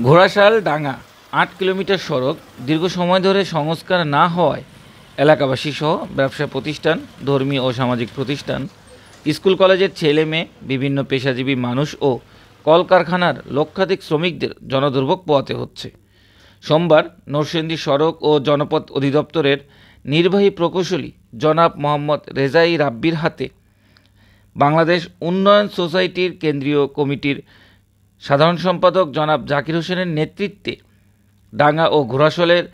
ঘোড়াশাল ডাঙ্গা ৮ kilometre সড়ক দীর্ঘ সময় ধরে সংস্কার না হওয়ায় এলাকাবাসী সহ ব্যবসা প্রতিষ্ঠান, ধর্মীয় ও সামাজিক প্রতিষ্ঠান, স্কুল কলেজের ছেলে মেয়ে, বিভিন্ন পেশাজীবী মানুষ ও কলকারখানার লক্ষাধিক শ্রমিকদের জনদুর্ভোগ পোহাতে হচ্ছে। সোমবার নরসিংদী সড়ক ও জনপথ অধিদপ্তরের নির্বাহী প্রকৌশলী জনাব মোহাম্মদ রেজাই রাব্বির হাতে বাংলাদেশ উন্নয়ন সোসাইটির কেন্দ্রীয় কমিটির সাধারণ সম্পাদক জনাব জাকির হোসেনের নেতৃত্বে ডাঙ্গা ও ঘোড়াশালের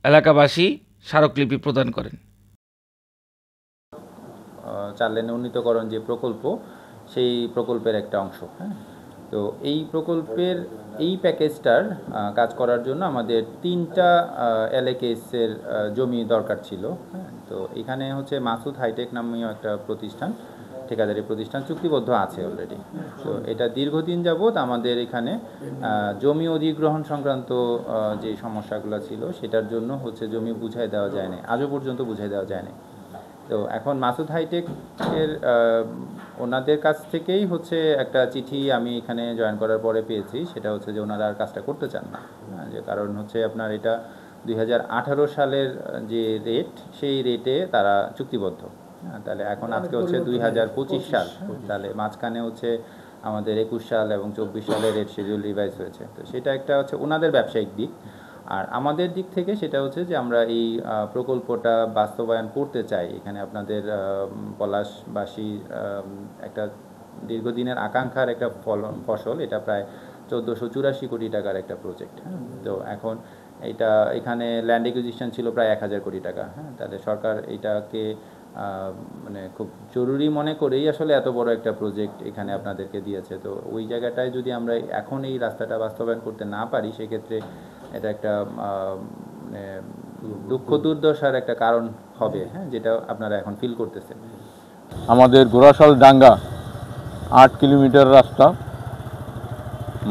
এলাকাবাসী স্মারকলিপি প্রদান করেন। 4 লেনের উন্নীতকরণ যে প্রকল্প, সেই প্রকল্পের একটা অংশ। তো এই প্রকল্পের এই প্যাকেজটার কাজ করার জন্য আমাদের 3টা এলএকেএসের জমি দরকার ছিল। তো এখানে হচ্ছে মাসুদ হাইটেক নামীয় একটা প্রতিষ্ঠান, ঠিকাদারি প্রতিষ্ঠান চুক্তিবদ্ধ আছে অলরেডি। তো এটা দীর্ঘদিন যাবৎ আমাদের এখানে জমি অধিগ্রহণ সংক্রান্ত যে সমস্যাগুলো ছিল সেটার জন্য হচ্ছে জমি বুঝাই দেওয়া যায় না, আজও পর্যন্ত বুঝাই দেওয়া যায় না। তো এখন মাসুদ হাইটেকের ওনাদের কাছ থেকেই হচ্ছে একটা চিঠি আমি এখানে জয়েন করার পরে পেয়েছি, সেটা হচ্ছে যে ওনারা আর কাজটা করতে চান না। যে কারণ হচ্ছে আপনার এটা 2018 সালের যে রেট, সেই রেটে তারা চুক্তিবদ্ধ। তাহলে এখন আজকে হচ্ছে 2025 সাল, তাহলে মাঝখানে হচ্ছে আমাদের 21 সাল এবং 24 সালের রেট শিডিউল রিভাইজ হয়েছে। তো সেটা একটা হচ্ছে ওনাদের ব্যবসায়িক দিক। আর আমাদের দিক থেকে সেটা হচ্ছে যে আমরা এই প্রকল্পটা বাস্তবায়ন করতে চাই। এখানে আপনাদের পলাশবাসী একটা দীর্ঘদিনের আকাঙ্ক্ষার একটা ফসল, এটা প্রায় 1484 কোটি টাকার একটা প্রজেক্ট। তো এখন এটা এখানে ল্যান্ড একুইজিশন ছিল প্রায় 1000 কোটি টাকা। তাহলে সরকার এটাকে মানে খুব জরুরি মনে করেই আসলে এত বড় একটা প্রজেক্ট এখানে আপনাদেরকে দিয়েছে। তো ওই জায়গাটায় যদি আমরা এখন এই রাস্তাটা বাস্তবায়ন করতে না পারি, সেক্ষেত্রে এটা একটা মানে দুঃখ দুর্দশার একটা কারণ হবে, যেটা আপনারা এখন ফিল করতেছেন। আমাদের ঘোড়াশাল ডাঙ্গা 8 কিলোমিটার রাস্তা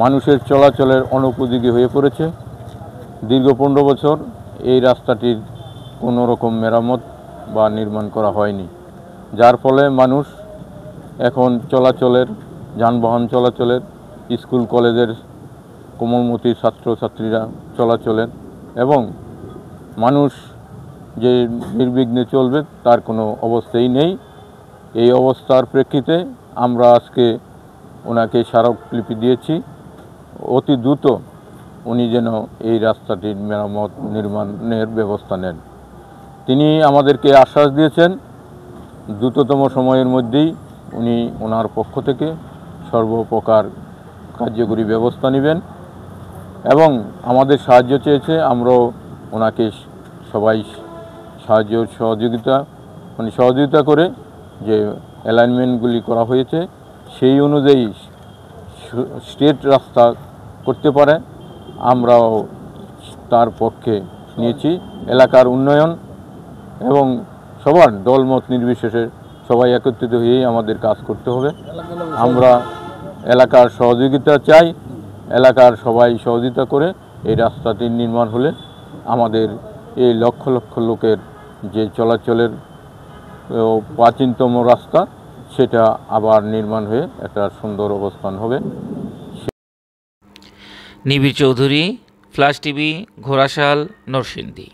মানুষের চলাচলের অনুপযোগী হয়ে পড়েছে। দীর্ঘ 15 বছর এই রাস্তাটির কোনো রকম মেরামত বা নির্মাণ করা হয়নি, যার ফলে মানুষ এখন যানবাহন চলাচলের, স্কুল কলেজের কোমলমতি ছাত্রছাত্রীরা চলাচলের এবং মানুষ যে নির্বিঘ্নে চলবে তার কোনো অবস্থাই নেই। এই অবস্থার প্রেক্ষিতে আমরা আজকে ওনাকে স্মারকলিপি দিয়েছি, অতি দ্রুত উনি যেন এই রাস্তাটির মেরামত নির্মাণের ব্যবস্থা নেন। তিনি আমাদেরকে আশ্বাস দিয়েছেন দ্রুততম সময়ের মধ্যেই উনি ওনার পক্ষ থেকে সর্বপ্রকার কার্যকরী ব্যবস্থা নেবেন এবং আমাদের সাহায্য চেয়েছে। আমরাও ওনাকে সবাই সহযোগিতা করে যে অ্যালাইনমেন্টগুলি করা হয়েছে সেই অনুযায়ী স্ট্রেট রাস্তা করতে পারে আমরাও তার পক্ষে নিয়েছি। এলাকার উন্নয়ন এবং সবার দলমত নির্বিশেষে সবাই একত্রিত হয়েই আমাদের কাজ করতে হবে। আমরা এলাকার সহযোগিতা চাই, এলাকার সবাই সহযোগিতা করে এই রাস্তাটি নির্মাণ হলে আমাদের এই লক্ষ লক্ষ লোকের যে চলাচলের প্রাচীনতম রাস্তা, সেটা আবার নির্মাণ হয়ে একটা সুন্দর অবস্থান হবে। নিবিড় চৌধুরী, ফ্ল্যাশ টিভি, ঘোড়াশাল, নরসিংদী।